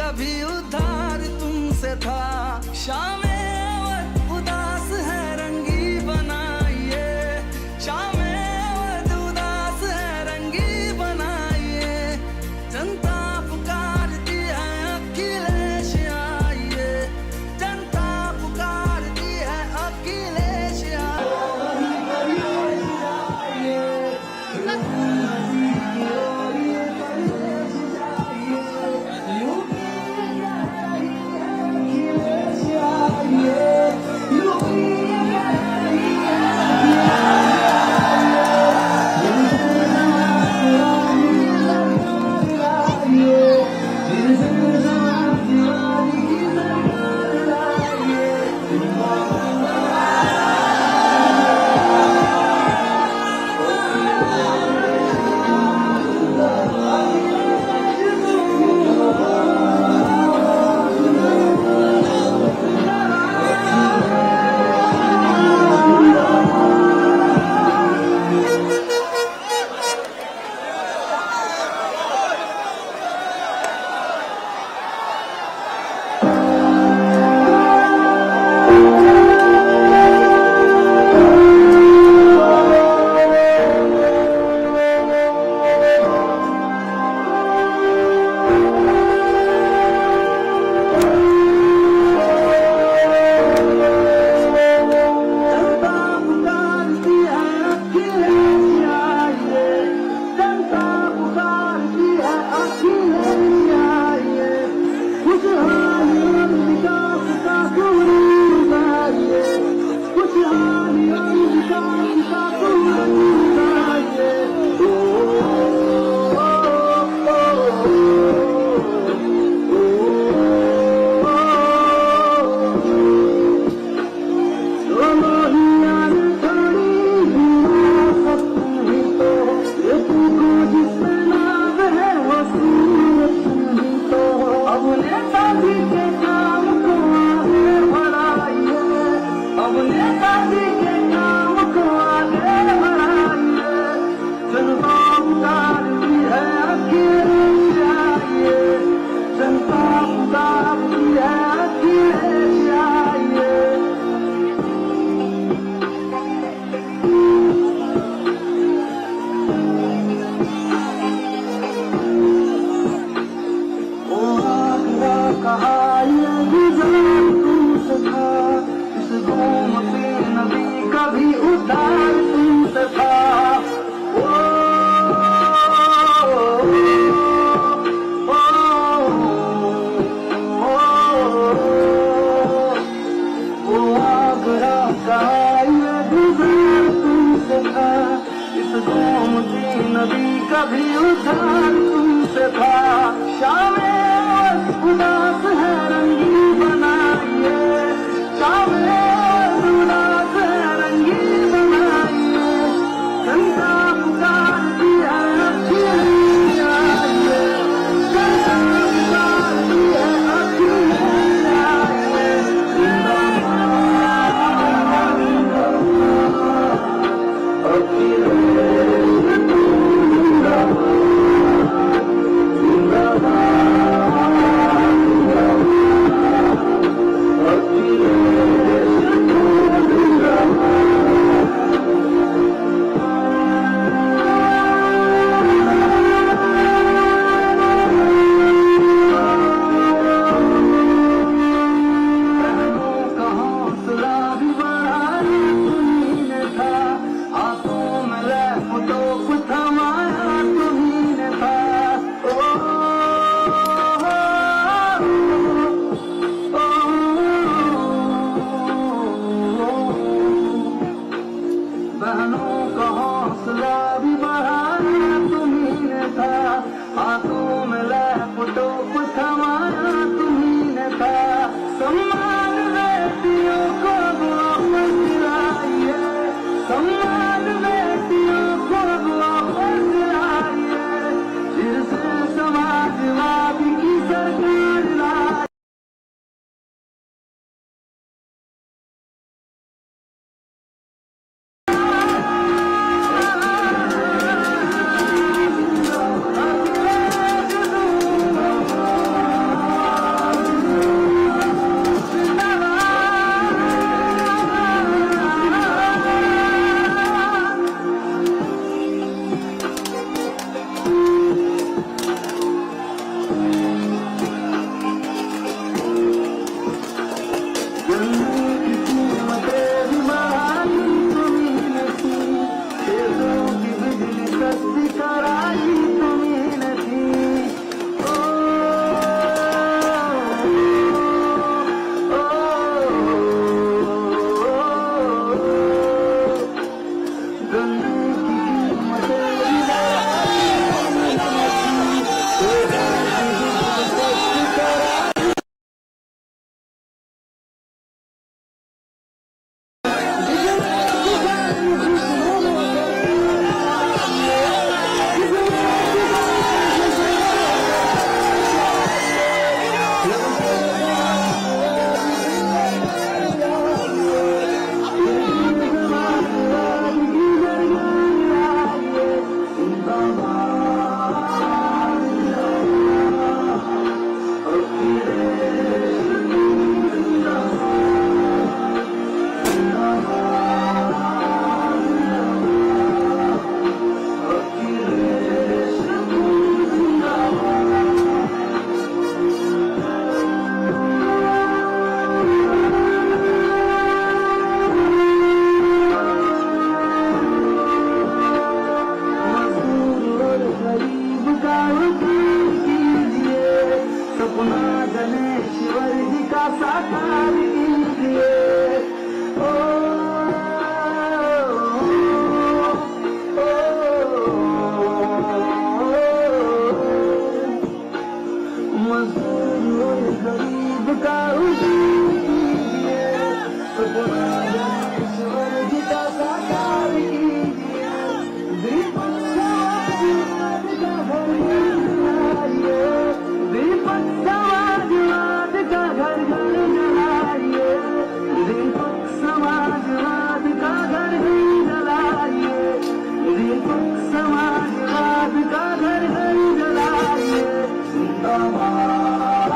कभी उधार तुमसे था। शामें और उदास है रंगी बनाइए, शामें और उदास है रंगी बनाइए। जनता पुकारती है अखिलेश आइए, जनता पुकारती है अखिलेश नदी कभी उधार तुमसे था। शामें उदास है रंगी बनाइए, शामें उदास है रंगी बनाइए। जनता पुकारती है अखिलेश आइए, जनता पुकारती है अखिलेश आइए। जिंदाबाद का वसूल कीजिए, सपना गणेश्वर जी का साकार कीजिए। ओ, मजदूर और गरीब का वसूल कीजिए, सपना गणेश्वर जी का साकार कीजिए। दीपक समाजवाद का घर घर जलाइए, दीपक समाजवाद का घर घर जलाइए, दीपक समाजवाद का घर घर जलाइए, दीपक समाजवाद का घर घर जलाइए। जिंदाबाद,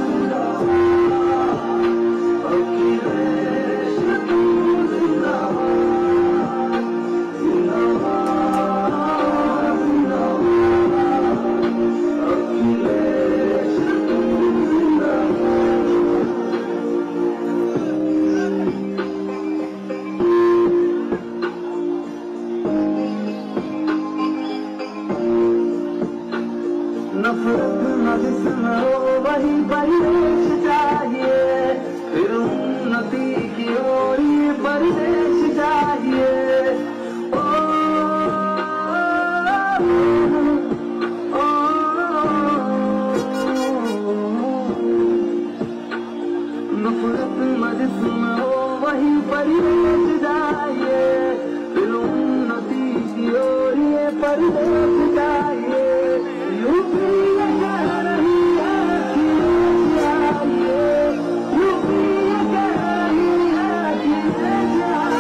जिंदाबाद, अखिलेश तू जिंदाबाद, जिंदाबाद, जिंदाबाद, अखिलेश तू जिंदाबाद। नफरत न जिसमें हो वही परिवेश चाहिए, फिर उन्नति की ओर ये परिवेश चाहिए। ओ, ओ, नफरत न जिसमें हो वही परिवेश चाहिए, फिर उन्नति की ओर ये परिवेश चाहिए। यूपी ये कह रही है अखिलेश आइए, यूपी ये कह रही है अखिलेश आइए।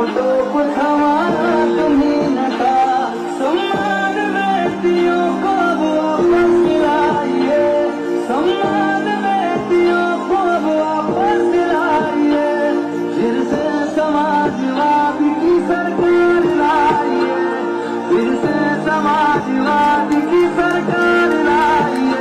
टोप हमारा तुम्हीं न था। सम्मान बेटियों को वापस दिलाइए, सम्मान बेटियों को वापस दिलाइए, फिर से समाजवाद की सरकार लाइए, फिर से समाजवाद की सरकार लाइए।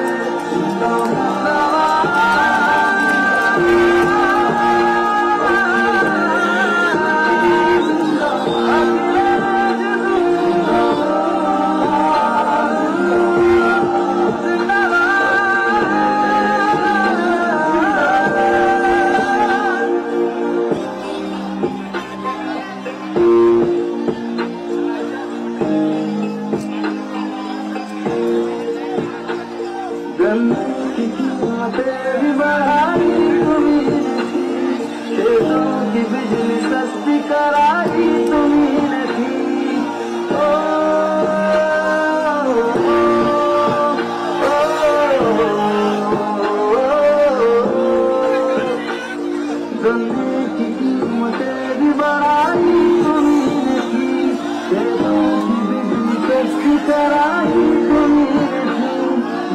की कीमतें भी बढ़ाई तुम्हीं ने थी, खेतों की बिजली सस्ती कराई तुम्हीं ने थी। ओ, गन्ने की कीमतें भी बढ़ाई तुम्हीं ने थी, खेतों की बिजली सस्ती कराई तुम्हीं ने थी।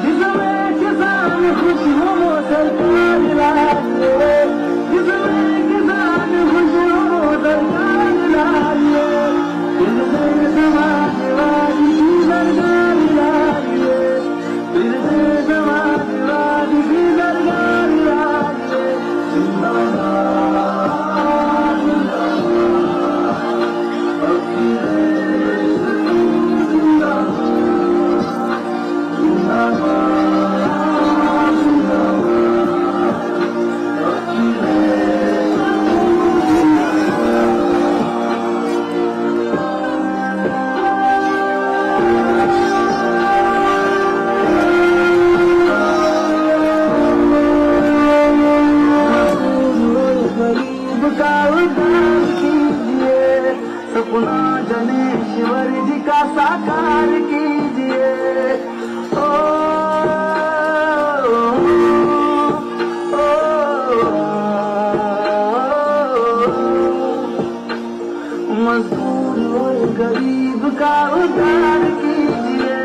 जिसमें किसान खुश हो वो सरकार लाइए, जिसमें किसान खुश हो वो सरकार लाइए, फिर से समाजवाद की सरकार लाइए, फिर से समाजवाद की सरकार लाइए। जिंदाबाद जिंदाबाद अखिलेश जिंदाबाद जिंदाबाद जिंदाबाद अखिलेश गरीब का उद्धार कीजिए, सपना जनेश्वर जी का साकार कीजिए। ओ, मजदूर और गरीब का उद्धार कीजिए,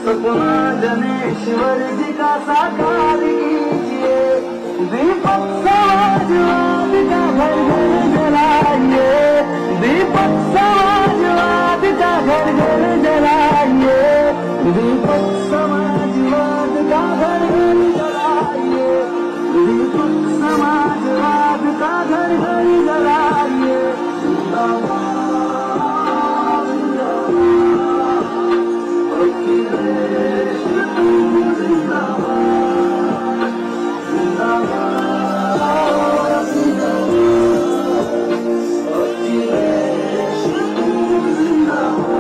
सपना जनेश्वर जी का साकार कीजिए। दीपक समाजवाद का घर घर जलाइए, दीपक समाजवाद का घर घर जलाइए, दीपक समाजवाद का घर घर जलाइए, दीपक समाजवाद का घर घर जलाइए। जिंदाबाद जिंदाबाद अखिलेश जिंदाबाद जिंदाबाद जिंदाबाद अखिलेश जिंदाबाद।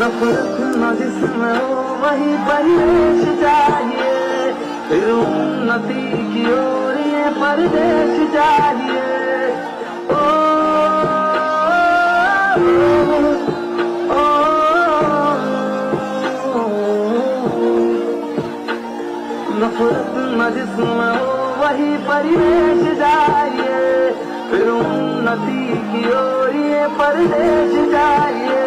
नफरत न जिसमें हो वही परिवेश चाहिए, फिर उन्नति की ओर ये परदेश चाहिए। ओ, ओ, ओ, नफरत न जिसमें हो वही परिवेश चाहिए, फिर उन्नति की ओर ये परदेश चाहिए।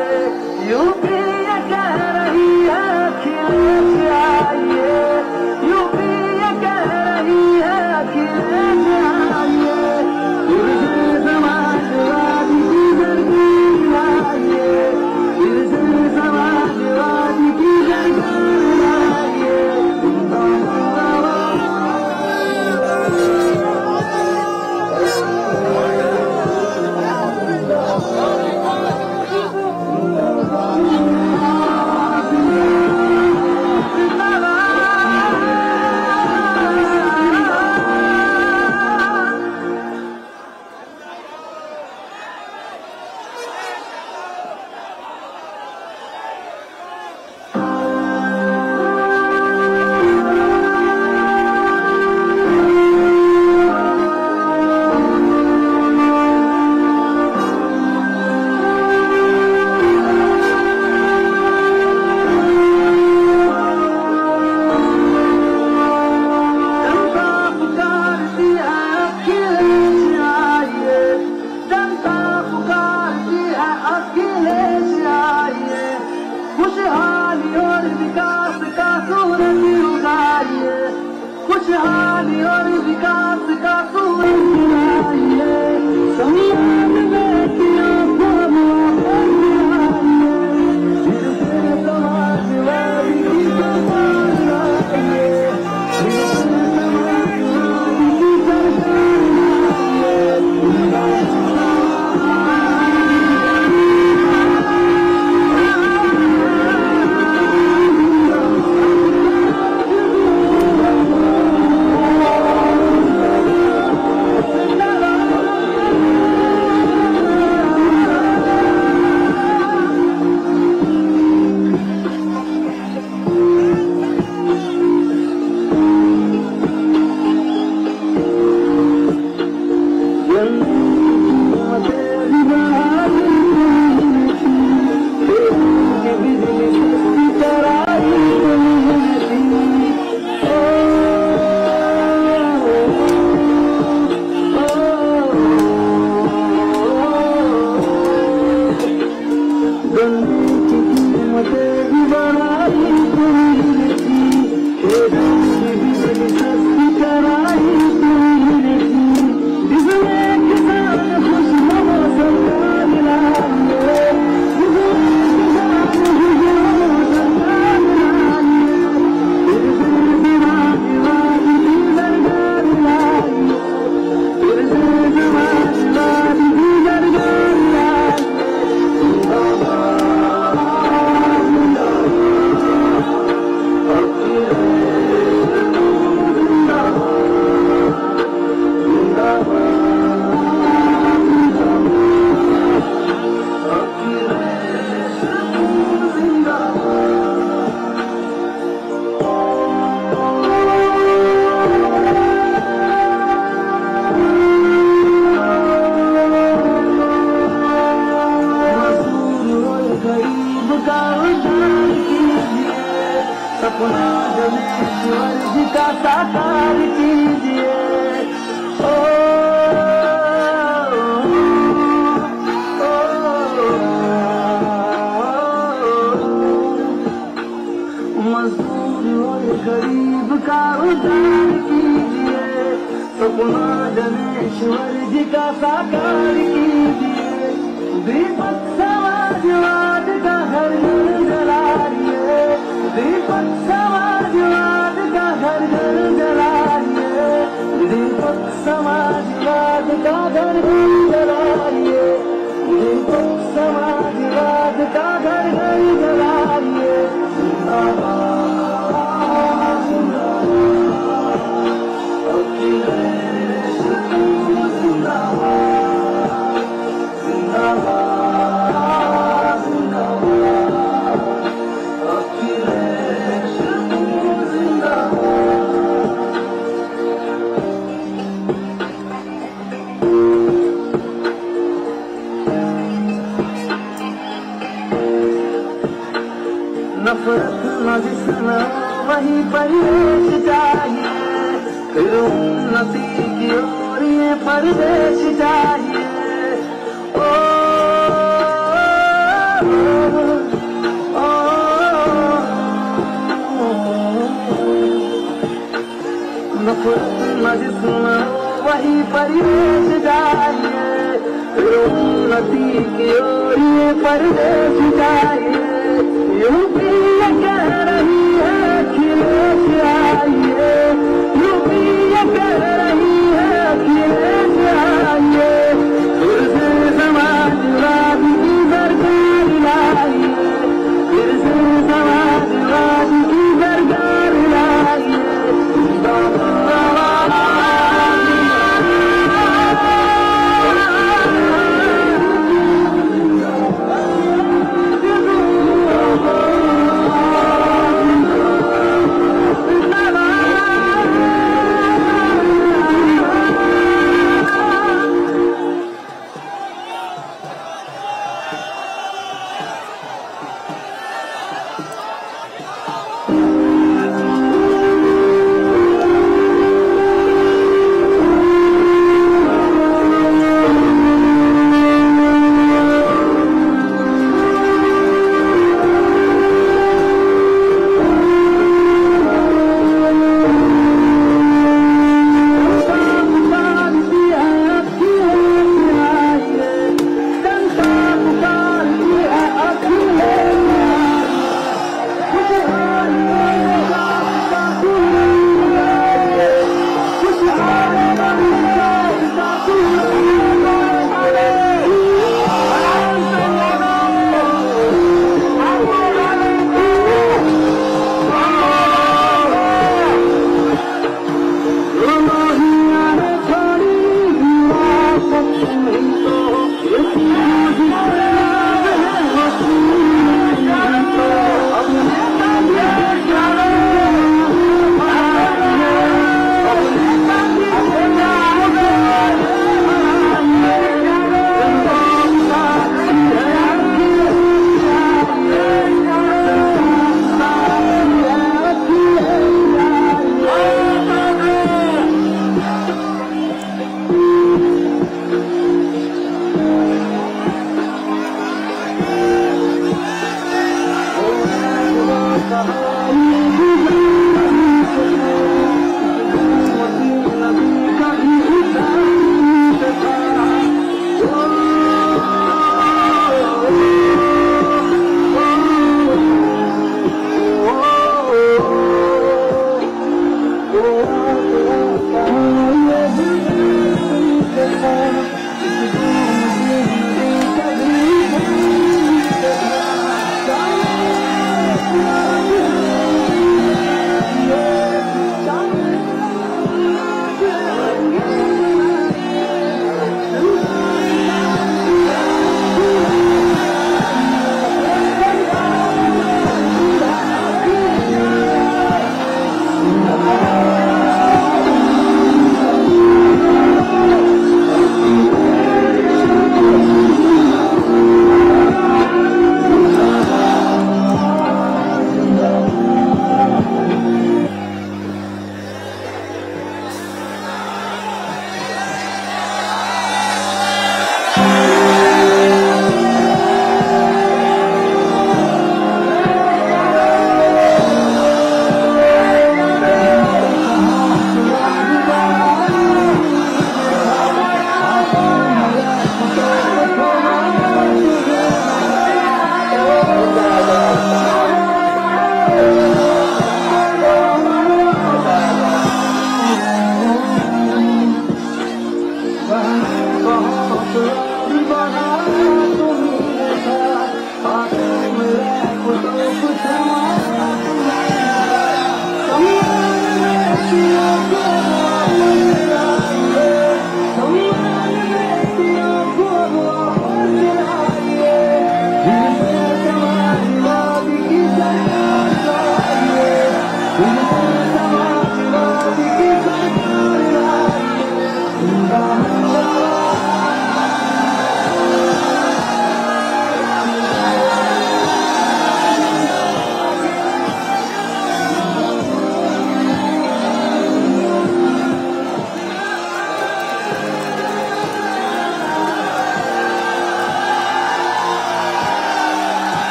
यूपी ये कह रही है अखिलेश आइए, यूपी ये कह रही है अखिलेश आइए, फिर से समाजवादी की सरकार लाइए, फिर से समाजवादी की सरकार लाइए। जिंदाबाद खुशहाली और विकास का सूरज उगाइए, खुशहाली और विकास का सूरज उगाइए, समाज में किया समाजवादी की सरकार लाइए, समाजवादी की सरकार सपना जनेश्वर जी का साकार कीजिए। ओ, मजदूर और गरीब का उद्धार कीजिए, सपना जनेश्वर जी का साकार कीजिए। दीपक समाजवाद का घर घर जलाइए, दीपक समाजवाद का घर घर जलाइए, दीपक समाजवाद का घर घर जलाइए, दीपक समाजवाद का घर घर जलाइए। नफरत न जिसमें वही परिवेश चाहिए, फिर उन्नति की ओर ये परदेश चाहिए। ओ, नफरत न जिसमें वही परिवेश चाहिए, फिर उन्नति की ओर ये परदेश चाहिए। यूपी ये कह रही है अखिलेश आइए, यूपी ये कह रही है अखिलेश आइए, फिर से समाजवाद की सरकार लाइए, फिर से समाजवाद की सरकार लाइए।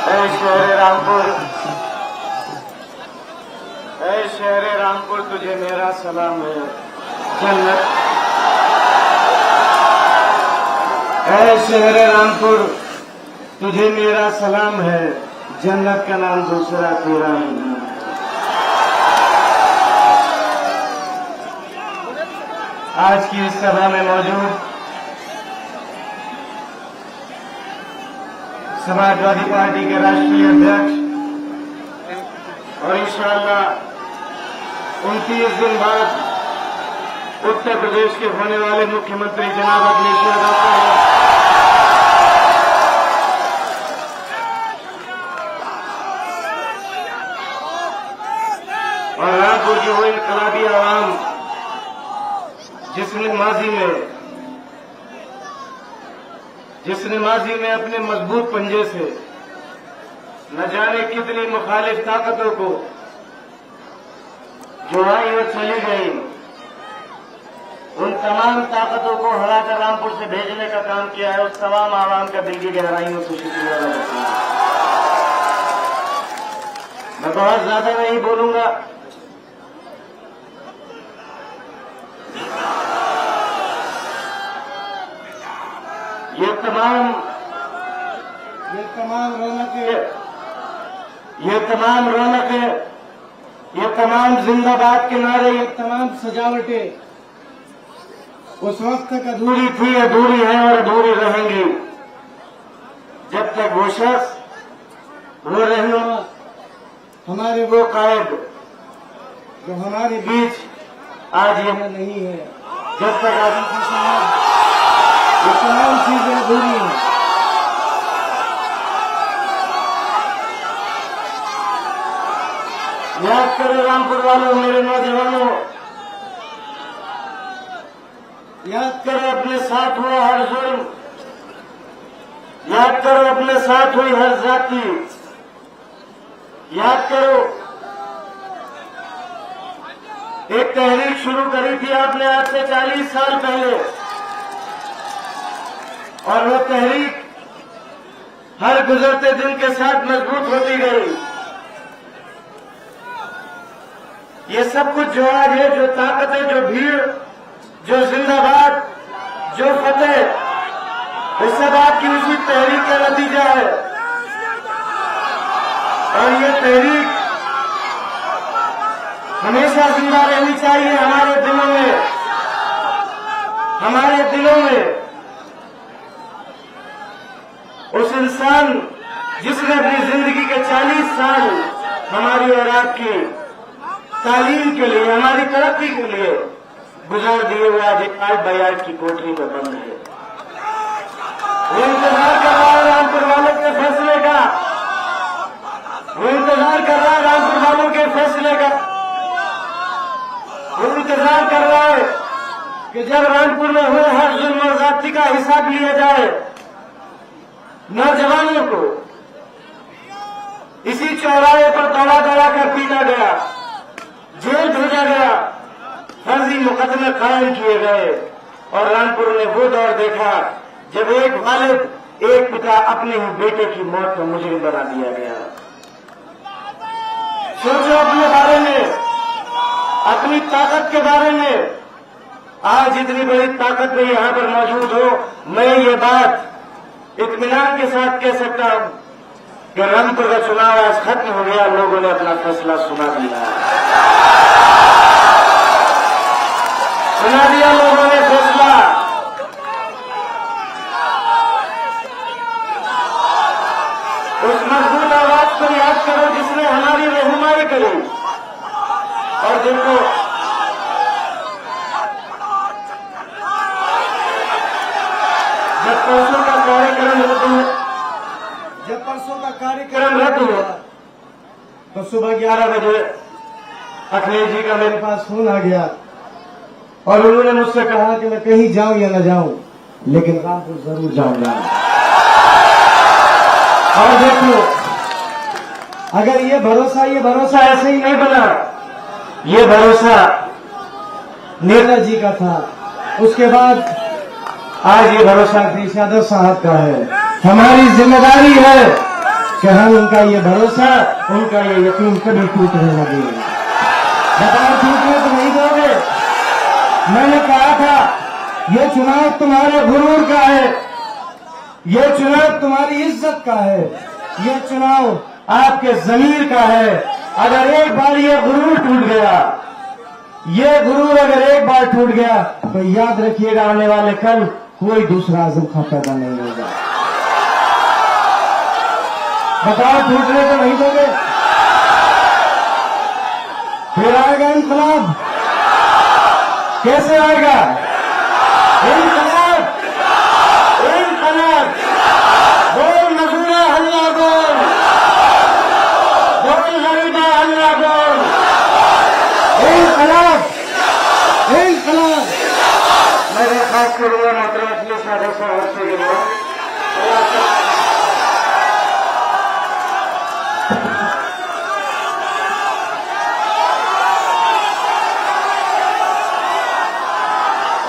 ऐ शहर रामपुर तुझे मेरा सलाम है जन्नत। ऐ शहर रामपुर तुझे मेरा सलाम है, जन्नत का नाम दूसरा तेरा है। आज की इस सभा में मौजूद समाजवादी पार्टी के राष्ट्रीय अध्यक्ष और इंशाअल्लाह 29 दिन बाद उत्तर प्रदेश के होने वाले मुख्यमंत्री जनाब अखिलेश यादव और रामपुर की वो इनकलाबी आवाम जिसने माजी में अपने मजबूत पंजे से न जाने कितनी मुखालिफ ताकतों को जो आई और चली गई, उन तमाम ताकतों को हराकर रामपुर से भेजने का काम किया है। उस तमाम आवाम का दिल की गहराइयों से शुक्रिया अदा करता हूं। मैं बहुत ज्यादा नहीं बोलूंगा, ये तमाम रौनकें, ये तमाम जिंदाबाद के नारे, ये तमाम सजावटें उस वक्त तक अधूरी थी, अधूरी है और अधूरी रहेंगी जब तक वो शख्स, वो रहनुमा, हमारे वो कायद जो हमारे बीच आज यहाँ नहीं है, जब तक आदिवासी समाज ये तमाम चीजें अधूरी हैं। याद करो रामपुर वालों, मेरे नौजवानों, याद करो अपने साथ हुआ हर जुल्म, याद करो अपने साथ हुई हर जाति, याद करो एक तहरीक शुरू करी थी आपने आज से 40 साल पहले, और वो तहरीक हर गुजरते दिन के साथ मजबूत होती गई। ये सब कुछ जो आज है, जो ताकत है, जो भीड़, जो जिंदाबाद, जो फतेह, ये सब आपकी उसी तहरीक का नतीजा है। और ये तहरीक हमेशा जिंदा रहनी चाहिए हमारे दिलों में, हमारे दिलों में। उस इंसान जिसने अपनी जिंदगी के 40 साल हमारी और आपकी तालीम के लिए, हमारी तरक्की के लिए गुजार दिए हुए, आज 8 बाई 8 की कोठरी में बंद है। वो इंतजार कर रहा है रामपुर वालों के फैसले का, वो इंतजार कर रहा है रामपुर वालों के फैसले का, वो इंतजार कर रहा है कि जब रामपुर में हुए हर जुल्म और ज्यादती का हिसाब लिया जाए। नौजवानों को इसी चौराहे पर दौड़ा दौड़ा कर पीटा गया, जेल भेजा गया, फर्जी मुकदमे कायम किए गए, और रामपुर ने वो दौर देखा जब एक वालिद, एक पिता अपने ही बेटे की मौत को मुजरिम बना दिया गया। सोचो अपने बारे में, अपनी ताकत के बारे में। आज इतनी बड़ी ताकत में यहां पर मौजूद हो, मैं ये बात इत्मीनान के साथ कह सकता हूं कि रामपुर का चुनाव आज खत्म हो गया, लोगों ने अपना फैसला सुना दिया लोगों ने फैसला। उस मजबूत आवाज को याद करो जिसने हमारी रहनुमाई करी। और देखो, जब परसों का कार्यक्रम रद्द हुआ तो सुबह 11 बजे अखिलेश जी का मेरे पास फोन आ गया और उन्होंने मुझसे कहा कि मैं कहीं जाऊं या न जाऊं, लेकिन रामपुर जरूर जाऊंगा। और देखो, अगर ये भरोसा ऐसे ही नहीं बना, ये भरोसा नेता जी का था, उसके बाद आज ये भरोसा अखिलेश यादव साहब का है। हमारी जिम्मेदारी है कि हम उनका ये भरोसा, उनका ये यकीन कभी टूटने लगे। बताओ टूटने तो नहीं दोगे। मैंने कहा था ये चुनाव तुम्हारे गुरूर का है, ये चुनाव तुम्हारी इज्जत का है, ये चुनाव आपके जमीर का है। अगर एक बार ये गुरूर टूट गया, ये गुरूर अगर एक बार टूट गया तो याद रखिएगा आने वाले कल कोई दूसरा आजम खां पैदा नहीं होगा। बताओ टूटने तो नहीं दोगे। फिर आएगा इनकलाब। कैसे आएगा इनकलाब? इनकलाब। बोल मजूरा हल्ला बोल, बोल गरीबा हल्ला बोल। इनकलाब, इनकलाब। मैं दरखास्त करूंगा मात्रा अपने साढ़े सौ के लिए।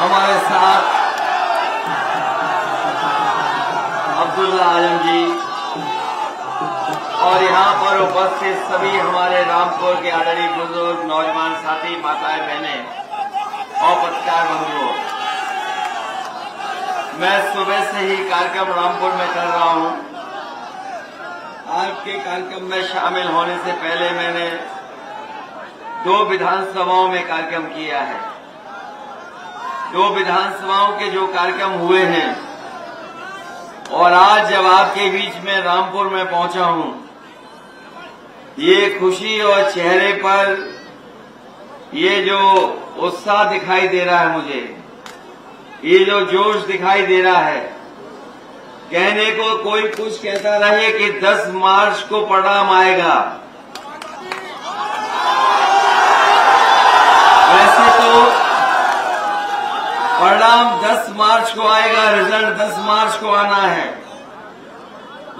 हमारे साथ अब्दुल्ला आजम जी और यहाँ पर उपस्थित सभी हमारे रामपुर के आदरणीय बुजुर्ग, नौजवान साथी, माताएं, बहनें और पत्रकार बंधुओं, मैं सुबह से ही कार्यक्रम रामपुर में कर रहा हूँ। आज के कार्यक्रम में शामिल होने से पहले मैंने 2 विधानसभाओं में कार्यक्रम किया है। 2 विधानसभाओं के जो कार्यक्रम हुए हैं और आज जब आपके बीच में रामपुर में पहुंचा हूं, ये खुशी और चेहरे पर ये जो उत्साह दिखाई दे रहा है मुझे, ये जो जोश दिखाई दे रहा है, कहने को कोई कुछ कहता रहे कि 10 मार्च को परिणाम आएगा। वैसे तो परिणाम 10 मार्च को आएगा, रिजल्ट 10 मार्च को आना है,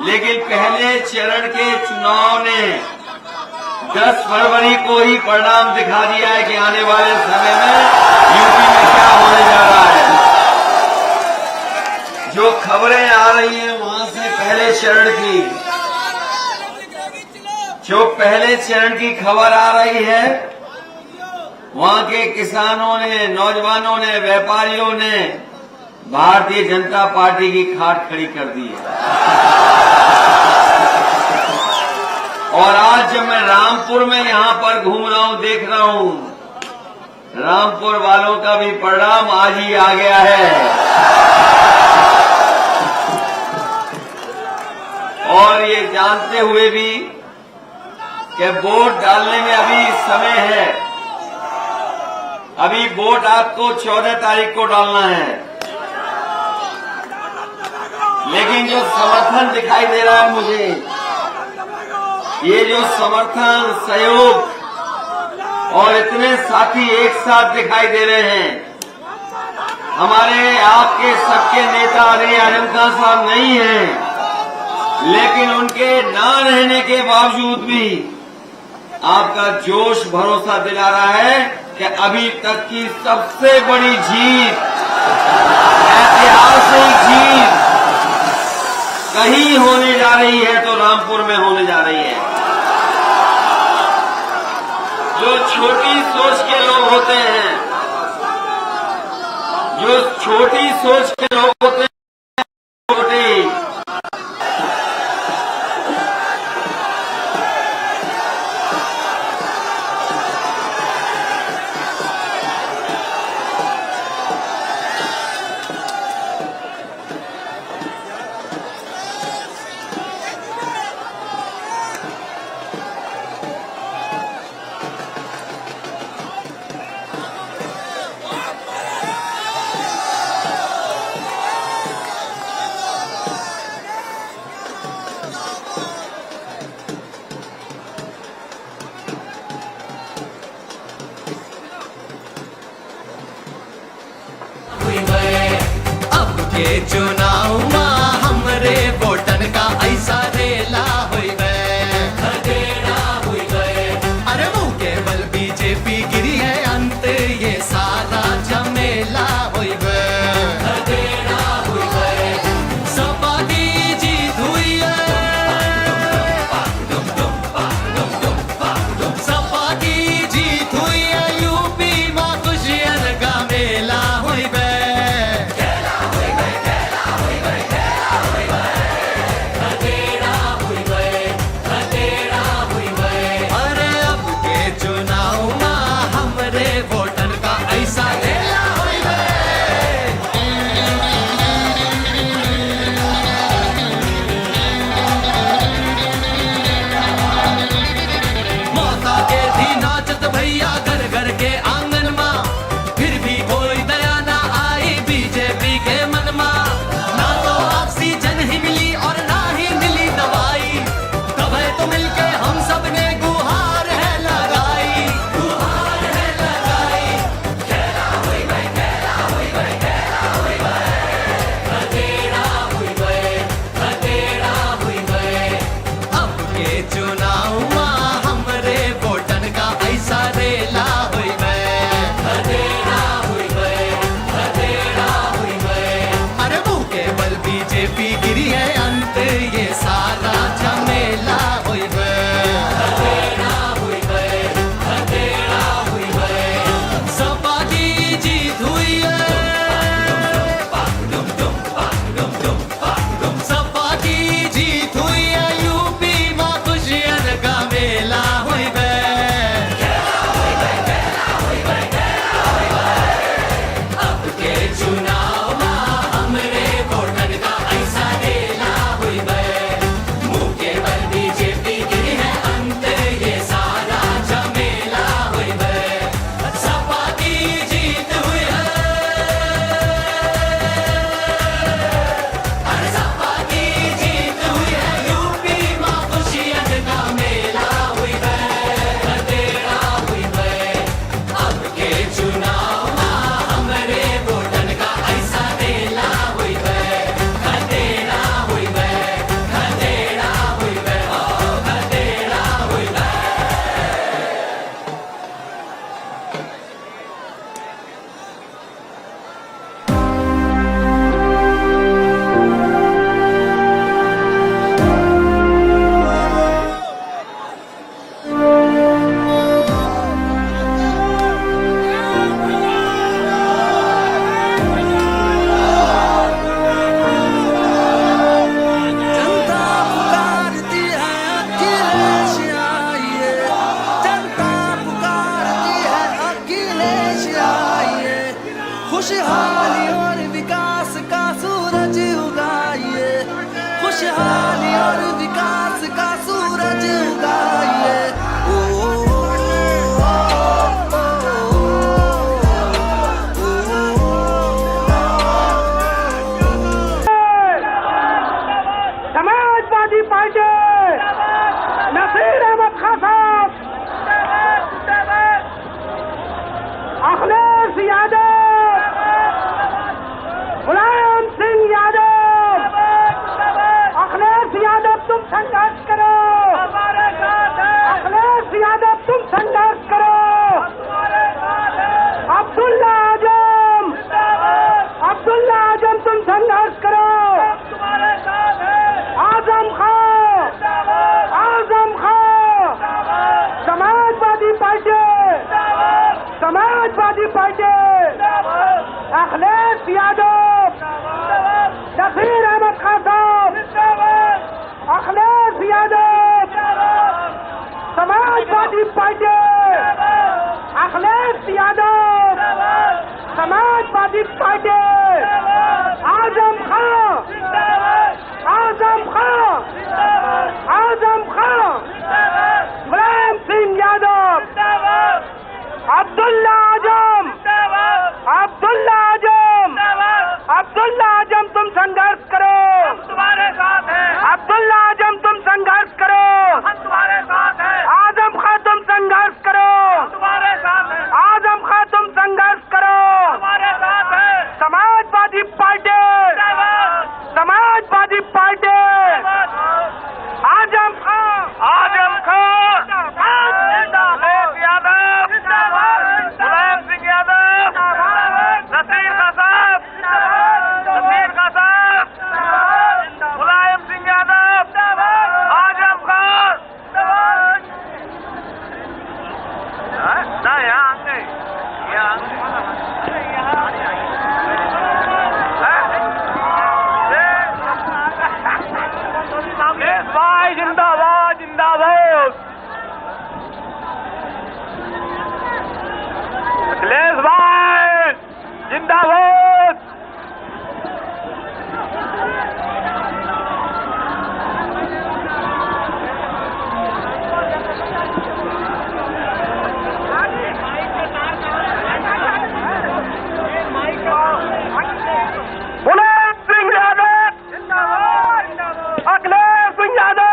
लेकिन पहले चरण के चुनाव ने 10 फरवरी को ही परिणाम दिखा दिया है कि आने वाले समय में यूपी में क्या होने जा रहा है। जो खबरें आ रही हैं वहां से पहले चरण की, जो पहले चरण की खबर आ रही है, वहां के किसानों ने, नौजवानों ने, व्यापारियों ने भारतीय जनता पार्टी की खाट खड़ी कर दी है। और आज जब मैं रामपुर में यहां पर घूम रहा हूं, देख रहा हूं, रामपुर वालों का भी परिणाम आज ही आ गया है। और ये जानते हुए भी कि वोट डालने में अभी समय है, अभी वोट आपको 14 तारीख को डालना है, लेकिन जो समर्थन दिखाई दे रहा है मुझे, ये जो समर्थन, सहयोग और इतने साथी एक साथ दिखाई दे रहे हैं, हमारे आपके सबके नेता आदरणीय आजम खां साहब नहीं हैं, लेकिन उनके ना रहने के बावजूद भी आपका जोश भरोसा दिला रहा है कि अभी तक की सबसे बड़ी जीत, ऐतिहासिक जीत कहीं होने जा रही है तो रामपुर में होने जा रही है। जो छोटी सोच के लोग होते हैं, जो छोटी सोच के लोग होते हैं, छोटी, के चुनाव में हमरे वोटन का ऐसा रेला हुई गए, अरे वो केवल बीजेपी गिरी है, अंत ये सारा झमेला हुई गए, सपा की जीत हुई है, खुशहाली और विकास का सूरज उगाइए। समाजवादी पार्टी नसीर अहमद खान साहब, अखिलेश यादव, मुलायम सिंह यादव, अखिलेश यादव तुम संघर्ष करो, अखिलेश यादव तुम संघर्ष करो, अब्दुल्ला आजम तुम संघर्ष करो, आजम खां, समाजवादी पार्टी, अखिलेश यादव, नसीर अहमद खान साहब, अखिलेश यादव, समाजवादी पार्टी, अखिलेश यादव, समाजवादी पार्टी, आजम खां, मुलायम सिंह यादव, अब्दुल्ला आजम तुम संघर्ष करो, तुम्हारे साथ है, अब्दुल्ला आजम तुम संघर्ष करो, तुम्हारे साथ है, आजम खां तुम संघर्ष करो, तुम्हारे साथ है, आजम खां तुम संघर्ष करो, तुम्हारे साथ है, समाजवादी पार्टी, आजम खां, मुलायम सिंह यादव, नसीर का साहब, मुलायम सिंह यादव, आजम खान, ना यहाँ आगे, भाई जिंदाबाद, अखिलेश भाई जिंदाबाद। मुलायम सिंह यादव, अखिलेश सिंह यादव,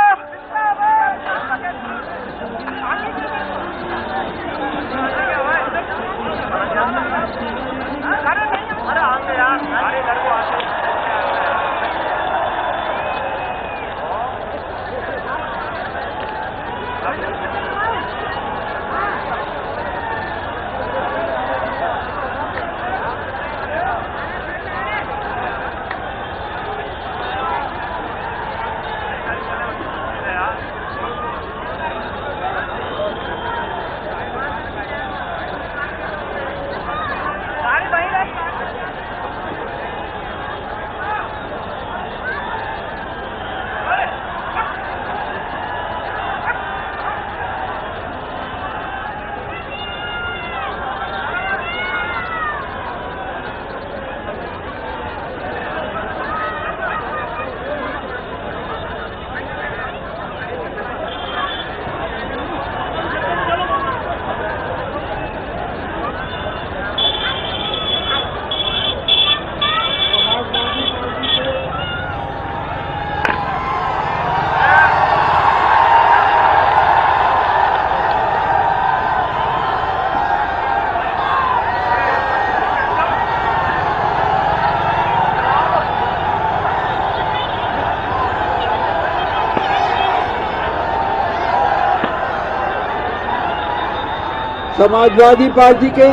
समाजवादी पार्टी के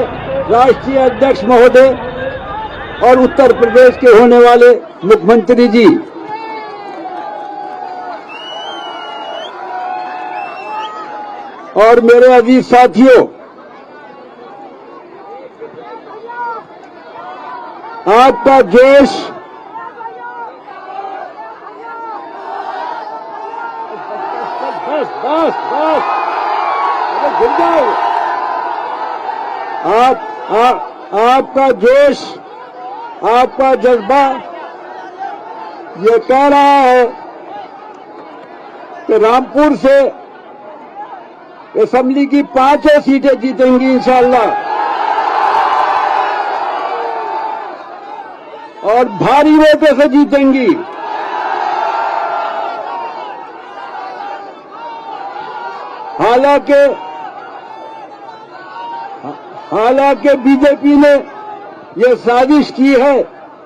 राष्ट्रीय अध्यक्ष महोदय और उत्तर प्रदेश के होने वाले मुख्यमंत्री जी, और मेरे अजीज साथियों, आपका जोश गिर जाओ, आपका जोश, आपका जज्बा ये कह रहा है कि रामपुर से असेंबली की 5 सीटें जीतेंगी इंशाअल्लाह, और भारी वोटों से जीतेंगी। हालांकि बीजेपी ने यह साजिश की है,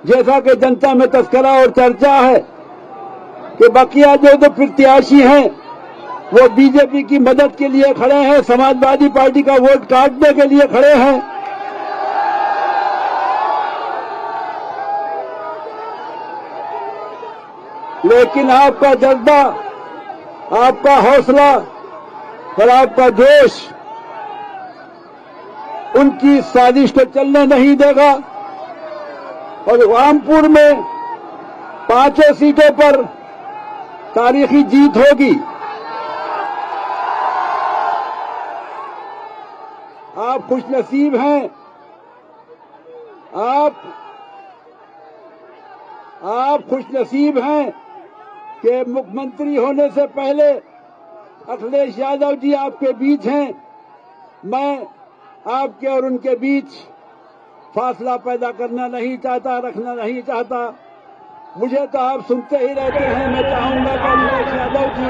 जैसा कि जनता में तस्करा और चर्चा है, कि बकिया जो प्रत्याशी हैं वो बीजेपी की मदद के लिए खड़े हैं, समाजवादी पार्टी का वोट काटने के लिए खड़े हैं। लेकिन आपका जज्बा, आपका हौसला और आपका जोश उनकी साजिश को चलने नहीं देगा, और रामपुर में 5 सीटों पर तारीखी जीत होगी। आप खुशनसीब हैं, आप खुशनसीब हैं कि मुख्यमंत्री होने से पहले अखिलेश यादव जी आपके बीच हैं। मैं आपके और उनके बीच फासला पैदा करना नहीं चाहता, रखना नहीं चाहता। मुझे तो आप सुनते ही रहते हैं। मैं चाहूंगा कि अखिलेश यादव जी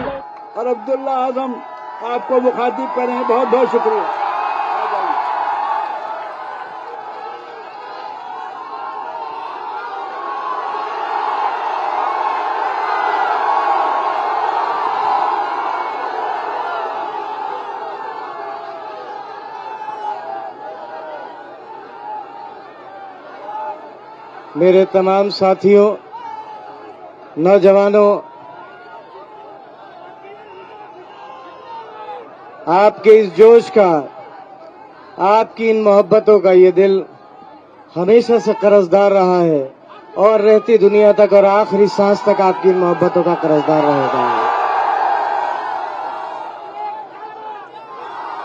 और अब्दुल्ला आजम आपको मुखातिब करें। बहुत बहुत शुक्रिया। मेरे तमाम साथियों, नौजवानों, आपके इस जोश का, आपकी इन मोहब्बतों का ये दिल हमेशा से कर्जदार रहा है और रहती दुनिया तक और आखिरी सांस तक आपकी इन मोहब्बतों का कर्जदार रहेगा।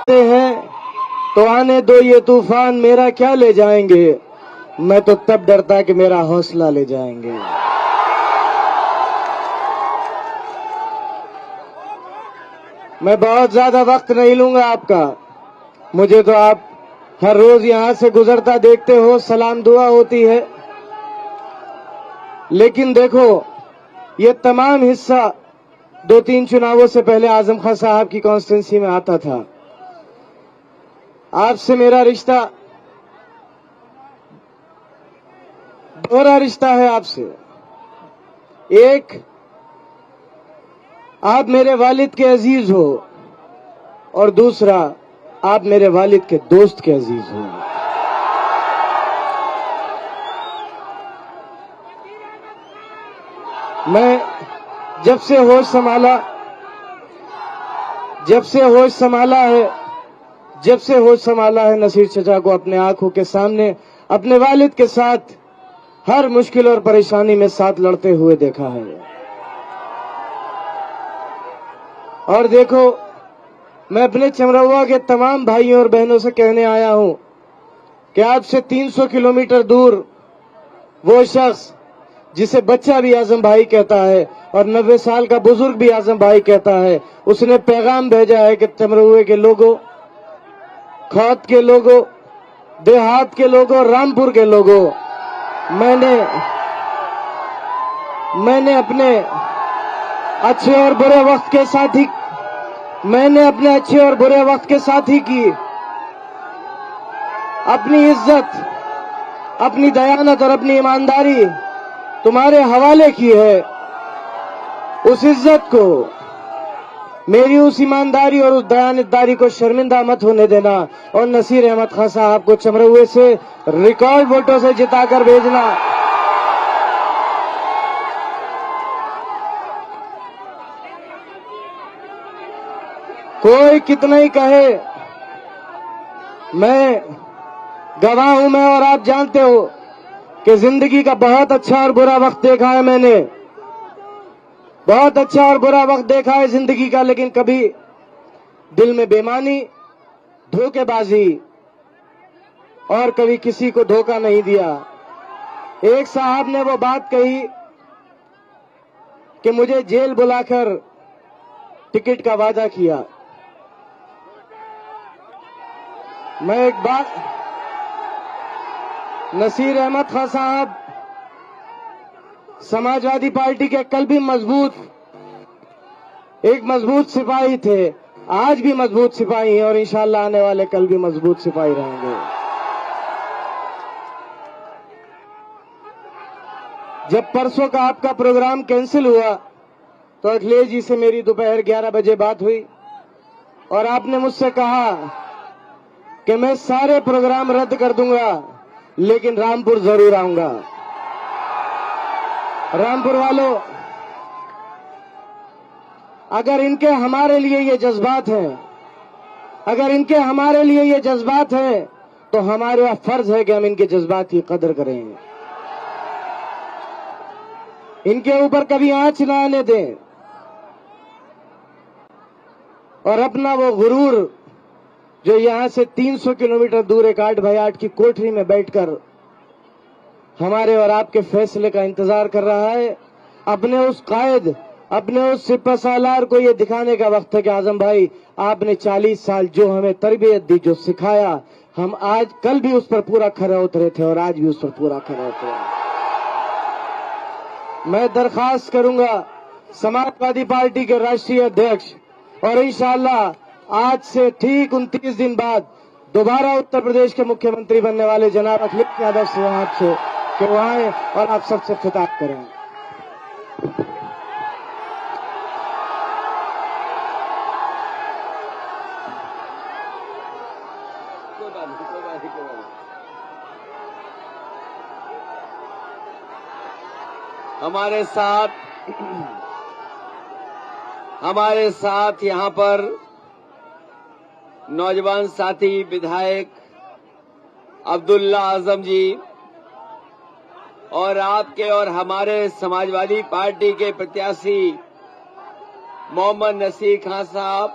हैं तो आने दो ये तूफान, मेरा क्या ले जाएंगे, मैं तो तब डरता कि मेरा हौसला ले जाएंगे। मैं बहुत ज्यादा वक्त नहीं लूंगा आपका। मुझे तो आप हर रोज यहां से गुजरता देखते हो, सलाम दुआ होती है। लेकिन देखो, ये तमाम हिस्सा 2-3 चुनावों से पहले आजम खान साहब की कॉन्स्टिट्यूंसी में आता था। आपसे मेरा रिश्ता दोहरा रिश्ता है आपसे। एक, आप मेरे वालिद के अजीज हो, और दूसरा, आप मेरे वालिद के दोस्त के अजीज हो। मैं जब से होश संभाला है नसीर चचा को अपने आंखों के सामने अपने वालिद के साथ हर मुश्किल और परेशानी में साथ लड़ते हुए देखा है। और देखो, मैं अपने चमरौआ के तमाम भाइयों और बहनों से कहने आया हूं कि आपसे 300 किलोमीटर दूर वो शख्स जिसे बच्चा भी आजम भाई कहता है और 90 साल का बुजुर्ग भी आजम भाई कहता है, उसने पैगाम भेजा है कि चमरौए के लोगों, खौत के लोगों, देहात के लोगों, रामपुर के लोगों, मैंने अपने अच्छे और बुरे वक्त के साथ ही की अपनी इज्जत, अपनी दयानत और अपनी ईमानदारी तुम्हारे हवाले की है। उस इज्जत को, मेरी उस ईमानदारी और उस दयानतदारी को शर्मिंदा मत होने देना, और नसीर अहमद खान साहब को चमरौए से रिकॉर्ड वोटों से जिताकर भेजना। कोई कितना ही कहे, मैं गवाह हूं, मैं और आप जानते हो कि जिंदगी का बहुत अच्छा और बुरा वक्त देखा है मैंने, बहुत अच्छा और बुरा वक्त देखा है जिंदगी का। लेकिन कभी दिल में बेईमानी, धोखेबाजी और कभी किसी को धोखा नहीं दिया। एक साहब ने वो बात कही कि मुझे जेल बुलाकर टिकट का वादा किया। मैं एक बात, नसीर अहमद खान साहब समाजवादी पार्टी के कल भी एक मजबूत सिपाही थे, आज भी मजबूत सिपाही हैं और इंशाअल्लाह आने वाले कल भी मजबूत सिपाही रहेंगे। जब परसों का आपका प्रोग्राम कैंसिल हुआ तो अखिलेश जी से मेरी दोपहर 11 बजे बात हुई और आपने मुझसे कहा कि मैं सारे प्रोग्राम रद्द कर दूंगा लेकिन रामपुर जरूर आऊंगा। रामपुर वालों, अगर इनके हमारे लिए ये जज्बात हैं, अगर इनके हमारे लिए ये जज्बात हैं तो हमारा फर्ज है कि हम इनके जज्बात की कदर करें, इनके ऊपर कभी आंच ना आने दें और अपना वो गुरूर जो यहां से 300 किलोमीटर दूर एक 8x8 की कोठरी में बैठकर हमारे और आपके फैसले का इंतजार कर रहा है, अपने उस कायद, अपने उस सिपहसालार को ये दिखाने का वक्त है कि आजम भाई, आपने 40 साल जो हमें तरबियत दी, जो सिखाया, हम आज कल भी उस पर पूरा खरे उतरे थे और आज भी उस पर पूरा खरे उतरे। मैं दरखास्त करूंगा समाजवादी पार्टी के राष्ट्रीय अध्यक्ष और इंशाअल्लाह आज से ठीक 29 दिन बाद दोबारा उत्तर प्रदेश के मुख्यमंत्री बनने वाले जनाब अखिलेश यादव साहब से कि वो आए और आप सबसे खिताब करें। हमारे साथ यहां पर नौजवान साथी विधायक अब्दुल्ला आजम जी और आपके और हमारे समाजवादी पार्टी के प्रत्याशी मोहम्मद नसीर खान साहब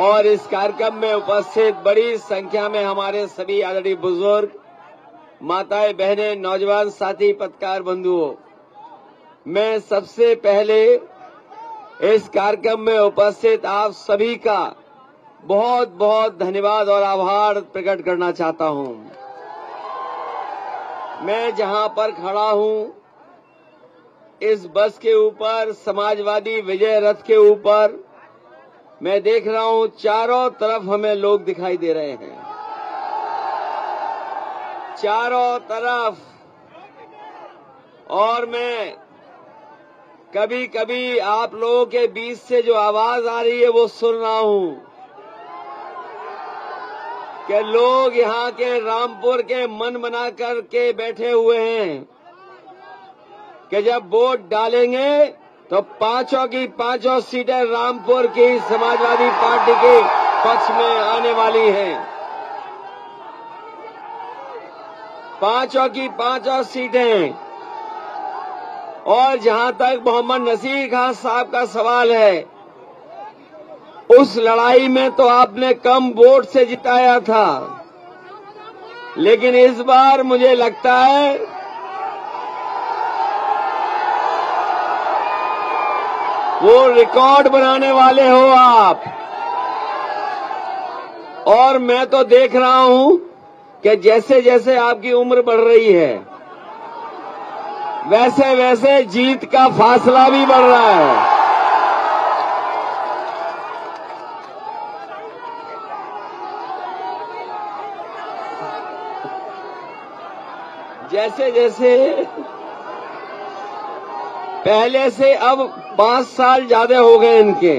और इस कार्यक्रम में उपस्थित बड़ी संख्या में हमारे सभी आदरणीय बुजुर्ग, माताएं, बहनें, नौजवान साथी, पत्रकार बंधुओं, मैं सबसे पहले इस कार्यक्रम में उपस्थित आप सभी का बहुत बहुत धन्यवाद और आभार प्रकट करना चाहता हूं। मैं जहां पर खड़ा हूं, इस बस के ऊपर, समाजवादी विजय रथ के ऊपर, मैं देख रहा हूं चारों तरफ हमें लोग दिखाई दे रहे हैं, चारों तरफ। और मैं कभी कभी आप लोगों के बीच से जो आवाज आ रही है वो सुन रहा हूं कि लोग यहां के रामपुर के मन बना करके बैठे हुए हैं कि जब वोट डालेंगे तो पांचों की पांचों सीटें रामपुर की समाजवादी पार्टी के पक्ष में आने वाली हैं। पांचों की पांचों सीटें। और जहां तक मोहम्मद नसीर खान साहब का सवाल है, उस लड़ाई में तो आपने कम वोट से जिताया था, लेकिन इस बार मुझे लगता है वो रिकॉर्ड बनाने वाले हो आप। और मैं तो देख रहा हूं कि जैसे जैसे आपकी उम्र बढ़ रही है, वैसे वैसे जीत का फासला भी बढ़ रहा है। जैसे जैसे पहले से अब 5 साल ज्यादा हो गए इनके,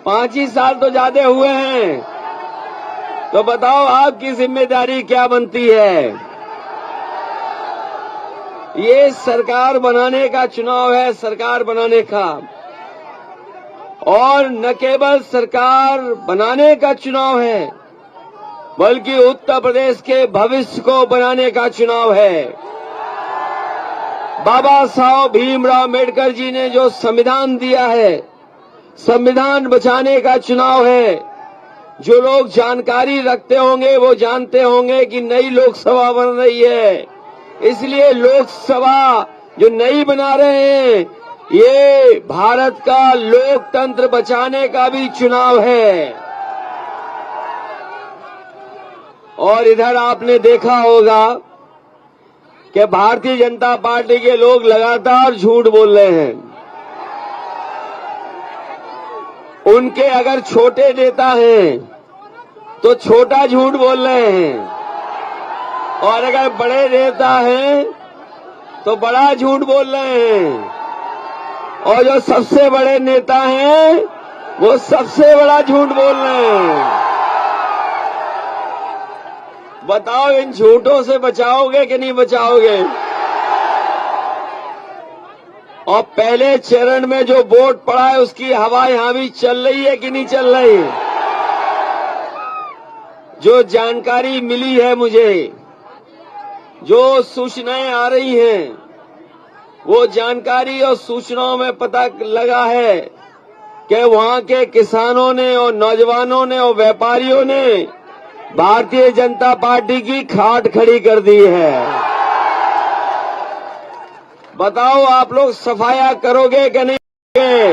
5 ही साल तो ज्यादा हुए हैं, तो बताओ आपकी जिम्मेदारी क्या बनती है। ये सरकार बनाने का चुनाव है, सरकार बनाने का, और न केवल सरकार बनाने का चुनाव है बल्कि उत्तर प्रदेश के भविष्य को बनाने का चुनाव है। बाबा साहब भीमराव अम्बेडकर जी ने जो संविधान दिया है, संविधान बचाने का चुनाव है। जो लोग जानकारी रखते होंगे वो जानते होंगे कि नई लोकसभा बन रही है, इसलिए लोकसभा जो नई बना रहे हैं ये भारत का लोकतंत्र बचाने का भी चुनाव है। और इधर आपने देखा होगा कि भारतीय जनता पार्टी के लोग लगातार झूठ बोल रहे हैं। उनके अगर छोटे नेता हैं तो छोटा झूठ बोल रहे हैं, और अगर बड़े नेता हैं तो बड़ा झूठ बोल रहे हैं, और जो सबसे बड़े नेता हैं वो सबसे बड़ा झूठ बोल रहे हैं। बताओ इन झूठों से बचाओगे कि नहीं बचाओगे? और पहले चरण में जो वोट पड़ा है उसकी हवा यहां भी चल रही है कि नहीं चल रही? जो जानकारी मिली है मुझे, जो सूचनाएं आ रही हैं, वो जानकारी और सूचनाओं में पता लगा है कि वहां के किसानों ने और नौजवानों ने और व्यापारियों ने भारतीय जनता पार्टी की खाट खड़ी कर दी है। बताओ आप लोग सफाया करोगे कि नहीं करोगे?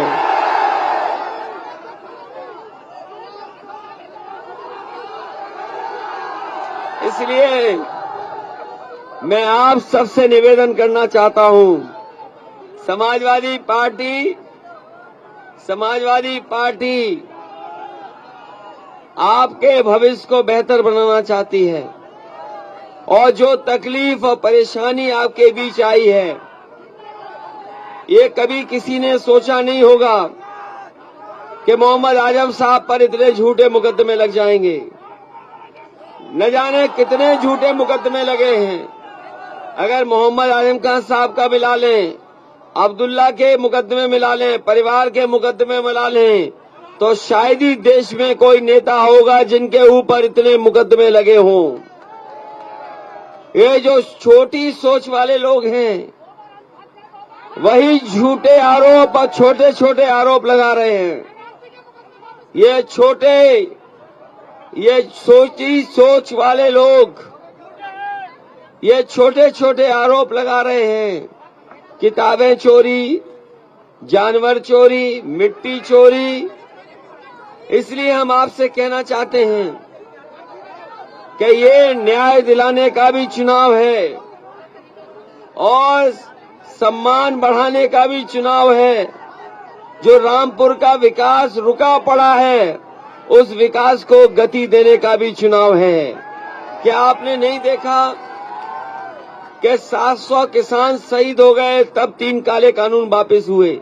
इसलिए मैं आप सबसे निवेदन करना चाहता हूं, समाजवादी पार्टी आपके भविष्य को बेहतर बनाना चाहती है, और जो तकलीफ और परेशानी आपके बीच आई है, ये कभी किसी ने सोचा नहीं होगा कि मोहम्मद आजम साहब पर इतने झूठे मुकदमे लग जाएंगे। न जाने कितने झूठे मुकदमे लगे हैं। अगर मोहम्मद आजम खान साहब का मिला लें, अब्दुल्ला के मुकदमे मिला लें, परिवार के मुकदमे मिला लें, तो शायद ही देश में कोई नेता होगा जिनके ऊपर इतने मुकदमे लगे हों। ये जो छोटी सोच वाले लोग हैं वही झूठे आरोप और छोटे छोटे आरोप लगा रहे हैं। ये छोटी सोच वाले लोग ये छोटे छोटे आरोप लगा रहे हैं। किताबें चोरी, जानवर चोरी, मिट्टी चोरी। इसलिए हम आपसे कहना चाहते हैं कि ये न्याय दिलाने का भी चुनाव है और सम्मान बढ़ाने का भी चुनाव है। जो रामपुर का विकास रुका पड़ा है उस विकास को गति देने का भी चुनाव है। क्या आपने नहीं देखा कि 700 किसान शहीद हो गए तब 3 काले कानून वापस हुए?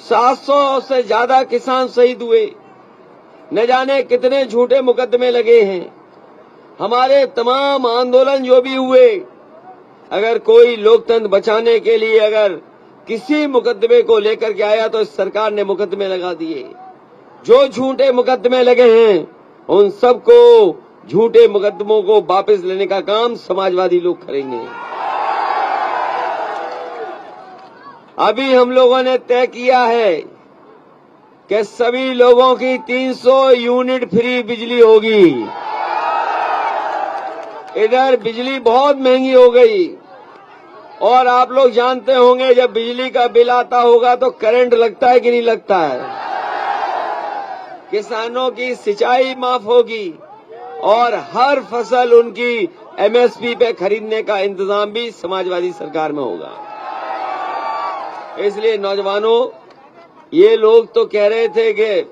700 से ज्यादा किसान शहीद हुए। न जाने कितने झूठे मुकदमे लगे हैं। हमारे तमाम आंदोलन जो भी हुए, अगर कोई लोकतंत्र बचाने के लिए अगर किसी मुकदमे को लेकर के आया तो इस सरकार ने मुकदमे लगा दिए। जो झूठे मुकदमे लगे हैं उन सबको, झूठे मुकदमों को वापस लेने का काम समाजवादी लोग करेंगे। अभी हम लोगों ने तय किया है कि सभी लोगों की 300 यूनिट फ्री बिजली होगी। इधर बिजली बहुत महंगी हो गई और आप लोग जानते होंगे जब बिजली का बिल आता होगा तो करंट लगता है कि नहीं लगता है। किसानों की सिंचाई माफ होगी और हर फसल उनकी एमएसपी पे खरीदने का इंतजाम भी समाजवादी सरकार में होगा। इसलिए नौजवानों, ये लोग तो कह रहे थे कि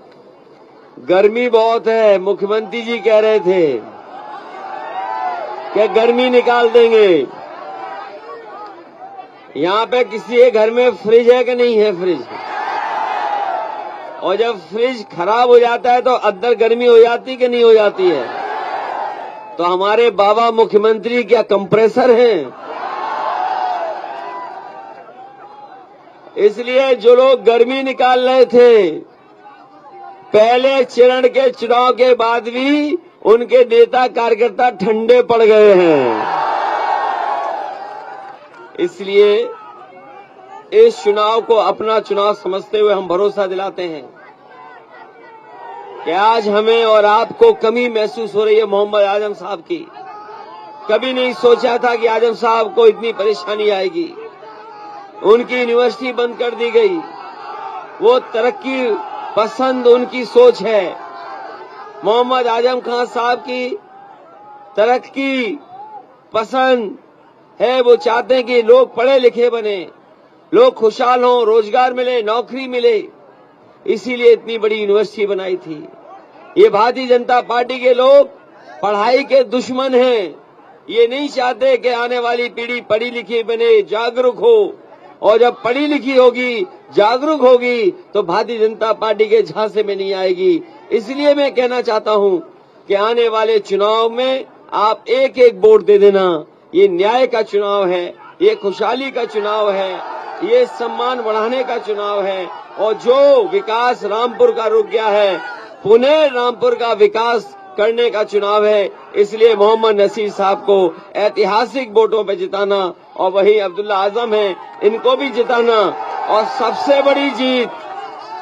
गर्मी बहुत है, मुख्यमंत्री जी कह रहे थे कि गर्मी निकाल देंगे। यहाँ पे किसी के घर में फ्रिज है कि नहीं है? फ्रिज। और जब फ्रिज खराब हो जाता है तो अंदर गर्मी हो जाती कि नहीं हो जाती है? तो हमारे बाबा मुख्यमंत्री क्या कंप्रेसर हैं? इसलिए जो लोग गर्मी निकाल रहे थे, पहले चरण के चुनाव के बाद भी उनके नेता कार्यकर्ता ठंडे पड़ गए हैं। इसलिए इस चुनाव को अपना चुनाव समझते हुए हम भरोसा दिलाते हैं कि आज हमें और आपको कमी महसूस हो रही है मोहम्मद आजम साहब की। कभी नहीं सोचा था कि आजम साहब को इतनी परेशानी आएगी। उनकी यूनिवर्सिटी बंद कर दी गई। वो तरक्की पसंद उनकी सोच है। मोहम्मद आजम खान साहब की तरक्की पसंद है। वो चाहते हैं कि लोग पढ़े लिखे बने, लोग खुशहाल हों, रोजगार मिले, नौकरी मिले, इसीलिए इतनी बड़ी यूनिवर्सिटी बनाई थी। ये भारतीय जनता पार्टी के लोग पढ़ाई के दुश्मन हैं। ये नहीं चाहते कि आने वाली पीढ़ी पढ़ी लिखी बने, जागरूक हो, और जब पढ़ी लिखी होगी, जागरूक होगी, तो भारतीय जनता पार्टी के झांसे में नहीं आएगी। इसलिए मैं कहना चाहता हूं कि आने वाले चुनाव में आप एक एक वोट दे देना। ये न्याय का चुनाव है, ये खुशहाली का चुनाव है, ये सम्मान बढ़ाने का चुनाव है। और जो विकास रामपुर का रुक गया है, पुनः रामपुर का विकास करने का चुनाव है। इसलिए मोहम्मद नसीर साहब को ऐतिहासिक वोटों पे जिताना, और वही अब्दुल्ला आजम है, इनको भी जिताना। और सबसे बड़ी जीत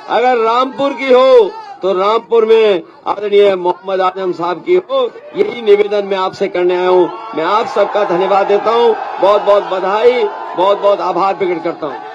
अगर रामपुर की हो तो रामपुर में आदरणीय मोहम्मद आजम साहब की हो। यही निवेदन मैं आपसे करने आया हूँ। मैं आप सबका धन्यवाद देता हूँ। बहुत बहुत बधाई, बहुत बहुत आभार प्रकट करता हूँ।